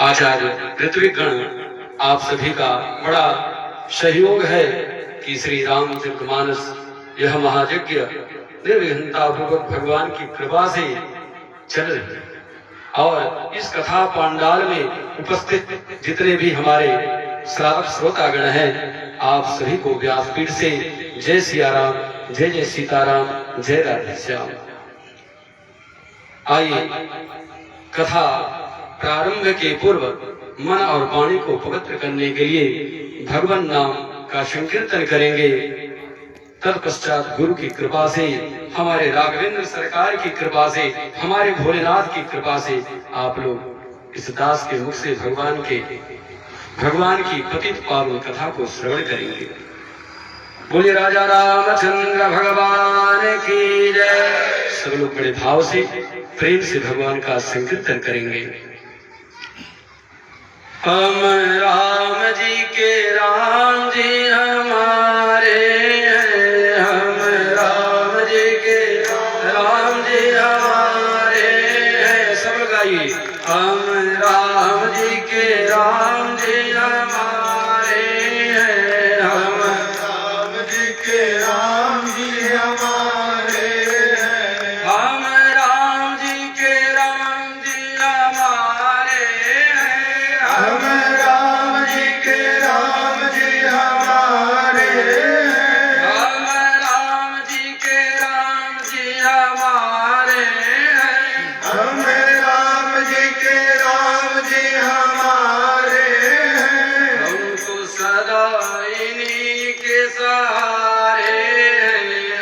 आचार्य ऋत्विकगण आप सभी का बड़ा सहयोग है कि श्री रामचरितमानस यह महायज्ञ निर्विघ्नता पूर्वक भगवान की कृपा से चल रही है। और इस कथा पांडाल में उपस्थित जितने भी हमारे श्रावक श्रोतागण हैं, आप सभी को व्यासपीठ से जय सिया राम, जय जय सीताराम, जय राधे श्याम। आइए कथा प्रारंभ के पूर्व मन और वाणी को पवित्र करने के लिए भगवान नाम का संकीर्तन करेंगे। तत्पश्चात गुरु की कृपा से, हमारे राघवेंद्र सरकार की कृपा से, हमारे भोलेनाथ की कृपा से आप लोग इस दास के मुख से भगवान की पतित पावन कथा को श्रवण करेंगे। बोलिए राजा रामचंद्र भगवान की जय। सब लोग बड़े भाव से प्रेम से भगवान का संकीर्तन करेंगे। हम राम जी के राम जी हमारे, हम राम जी के राम जी हमारे। सब गाइए, हम राम जी के राम जी हमारे, हम राम जी के राम जी हमारे, हम राम जी के राम जी हमारे, हम राम जी के राम जी हमारे, हम राम जी के राम जी हमारे, हम राम जी के राम जी हमारे। हमको सदा इन्हीं के सहारे,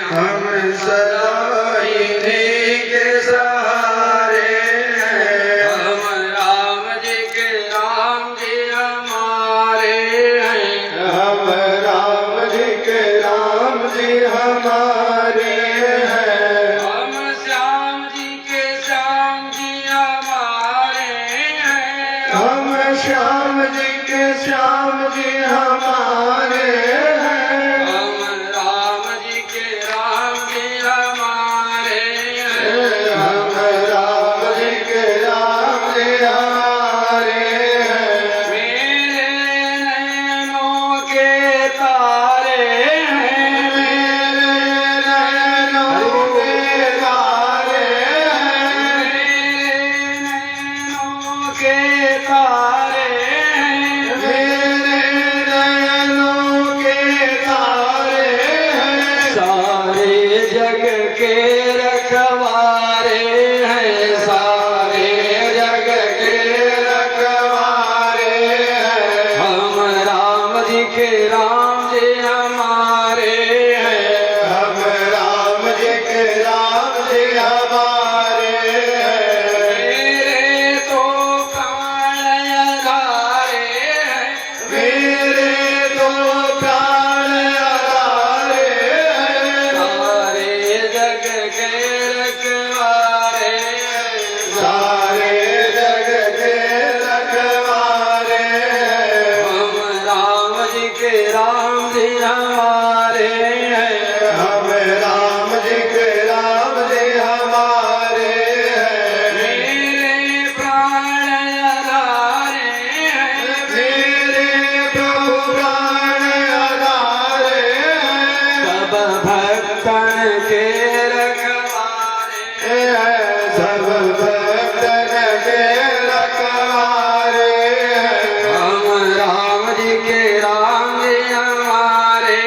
हम सदा इन्हीं के सहारे, हम राम जी के राम जी हमारे, हम राम जी के राम जी हमारे, हम श्याम जी के श्याम जी हमारे, हम श्याम जी के श्याम जी हमारे, हम राम जी के राम जी हमारे, हम राम जी के राम जी हमारे। मेरे नैनों के तारे हैं, मेरे नैनों के तारे हैं, मेरे नैनों के तारे हैं, मेरे नैनों के तारे हैं। सारे जग के रखवारे हैं, सारे जग के रखवारे हैं। हम राम जी के राम जी हमारे हैं, हम राम जी के राम जी हमारे हैं। मेरे तो प्राण आधारे हैं, मेरे तो प्राण आधारे हैं। सारे जग के रखवारे हैं, सारे जग के रखवारे हैं। हम राम जी के राम जी हमारे हैं, हम राम जी के राम जी हमारे हैं। मेरे प्राण आधारे हैं, मेरे प्रभु प्राण आधारे हैं। सब भक्तन के रखवारे हैं, सब भक्तन के रखवारे हैं। हम राम जी के राम जी हमारे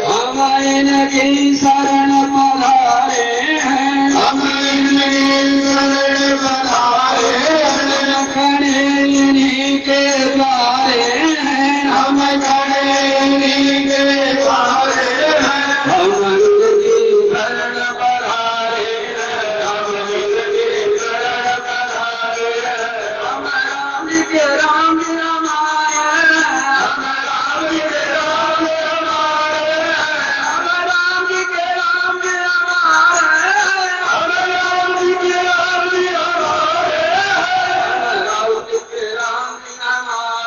हम इनकी शरण पधारे हैं, हम इनकी शरण पधारे हैं, खड़े इन्हीं के द्वारे हैं, हम खड़े इन्हीं के द्वारे हैं, हम इनकी शरण पधारे हैं, हम इनकी शरण पधारे हैं, हम राम जी के राम हमारे, हम राम जी के राम हमारे, हम राम जी के राम हमारे, हम राम जी के राम हमारे, राम जी के राम हमारे,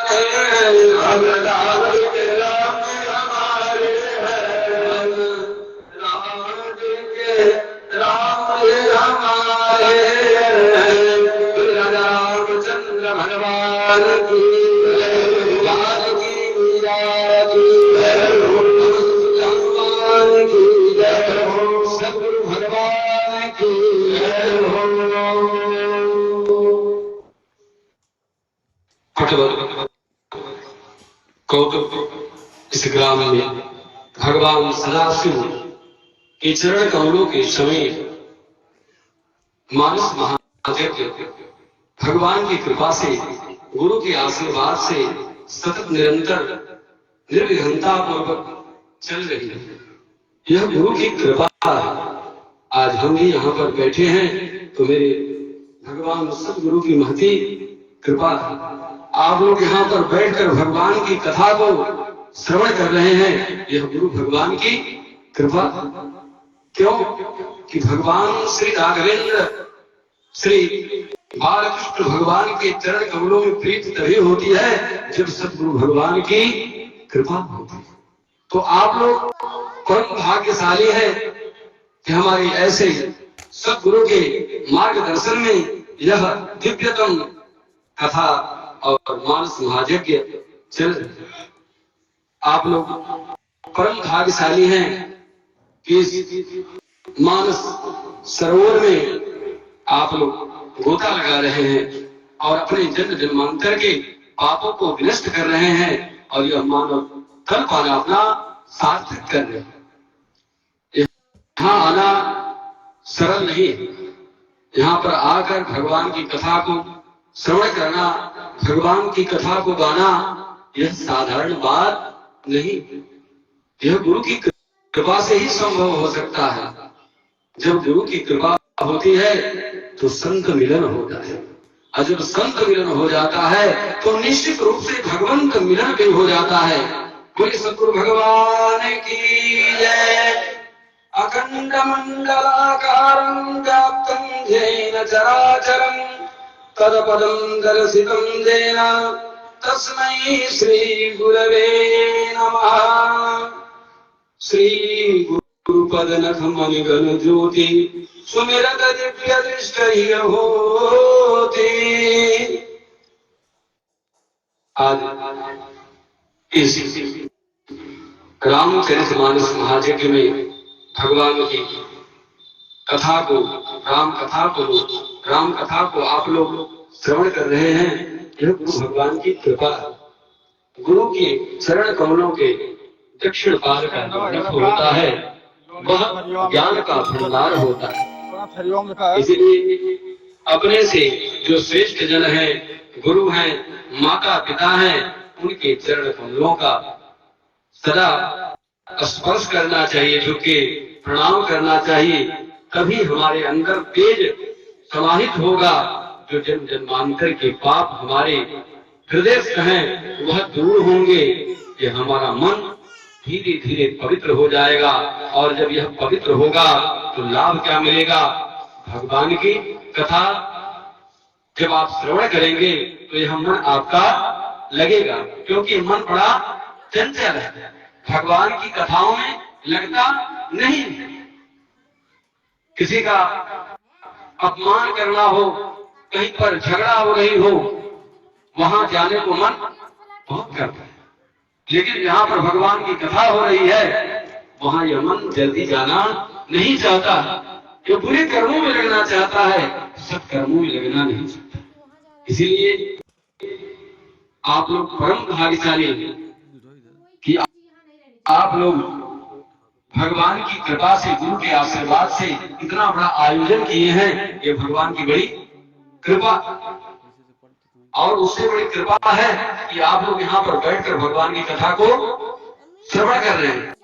हम राम जी के राम हमारे, राम जी के राम हमारे, रामचंद्र भगवान की जानकी मीरा की भगवान की जय हो, सद्गुरु भगवान की जय हो। कौतुक इस ग्राम में भगवान सदाशिव के चरण कमलों के समीप मानस महायज्ञ भगवान की कृपा से, गुरु के आशीर्वाद से सतत निरंतर निर्विघ्नता पूर्वक चल रही है। यह गुरु की कृपा है। आज हम भी यहाँ पर बैठे हैं तो मेरे भगवान सदगुरु की महती कृपा है। आप लोग यहाँ पर बैठकर भगवान की कथा को श्रवण कर रहे हैं, यह गुरु भगवान की कृपा। क्यों कि भगवान श्री राघवेंद्र श्री बालकृष्ण भगवान के चरण कमलों में प्रीति तभी होती है जब सदगुरु भगवान की कृपा होती है। तो आप लोग परम भाग्यशाली है कि हमारी ऐसे सदगुरु के मार्गदर्शन में यह दिव्यतम कथा और मानस महायज्ञ चल। आप लोग परम भाग्यशाली हैं कि इस मानस सरोवर में आप लोग गोता लगा रहे हैं और अपने जन्म जन्मांतर के पापों को विनष्ट कर रहे हैं और यह मानव तन पाना अपना सार्थक कर रहे हैं। यहाँ आना सरल नहीं है। यहाँ पर आकर भगवान की कथा को श्रवण करना, भगवान की कथा को गाना, यह साधारण बात नहीं। यह गुरु की कृपा से ही संभव हो सकता है। जब गुरु की कृपा होती है तो संत मिलन होता है, और जब संत मिलन हो जाता है तो निश्चित रूप से भगवंत मिलन भी हो जाता है। बोले सद्गुरु भगवान की जय। अखंड मंडलाकारं व्याप्तं येन चराचरं तत्पदं दर्शितं येन तस्मै श्री गुरवे नमः। श्री गुरुपद नख मणिगण ज्योति सुमिरत दिव्य दृष्टि होती। आज इस रामचरितमानस महायज्ञ में भगवान की कथा को, राम कथा को आप लोग श्रवण कर रहे हैं। यह गुरु भगवान की कृपा है। गुरु के चरण कमलों के दक्षिण पाद का नख होता है, वह ज्ञान का भंडार होता है। इसलिए अपने से जो श्रेष्ठ जन है, गुरु हैं, माता पिता हैं, उनके चरण कमलों का सदा स्पर्श करना चाहिए, झुके प्रणाम करना चाहिए। तभी हमारे अंदर तेज समाहित होगा। जो जन्म जन्मांतर के पाप हमारे हृदय से हैं वह दूर होंगे। ये हमारा मन धीरे धीरे पवित्र हो जाएगा, और जब यह पवित्र होगा तो लाभ क्या मिलेगा? भगवान की कथा जब आप श्रवण करेंगे तो यह मन आपका लगेगा, क्योंकि मन बड़ा चंचल है, भगवान की कथाओं में लगता नहीं। किसी का अपमान करना हो, कहीं पर झगड़ा हो रही हो, वहां जाने को मन बहुत करता है, लेकिन यहाँ पर भगवान की कथा हो रही है, वहां यह मन जल्दी जाना नहीं चाहता। जो बुरे कर्मों में लगना चाहता है, सत कर्मों में लगना नहीं चाहता। इसीलिए आप लोग परम भाग्यशाली हैं कि आप लोग भगवान की कृपा से, गुरु के आशीर्वाद से इतना बड़ा आयोजन किए हैं, ये भगवान की बड़ी कृपा। और उससे बड़ी कृपा है कि आप लोग यहाँ पर बैठकर भगवान की कथा को श्रवण कर रहे हैं।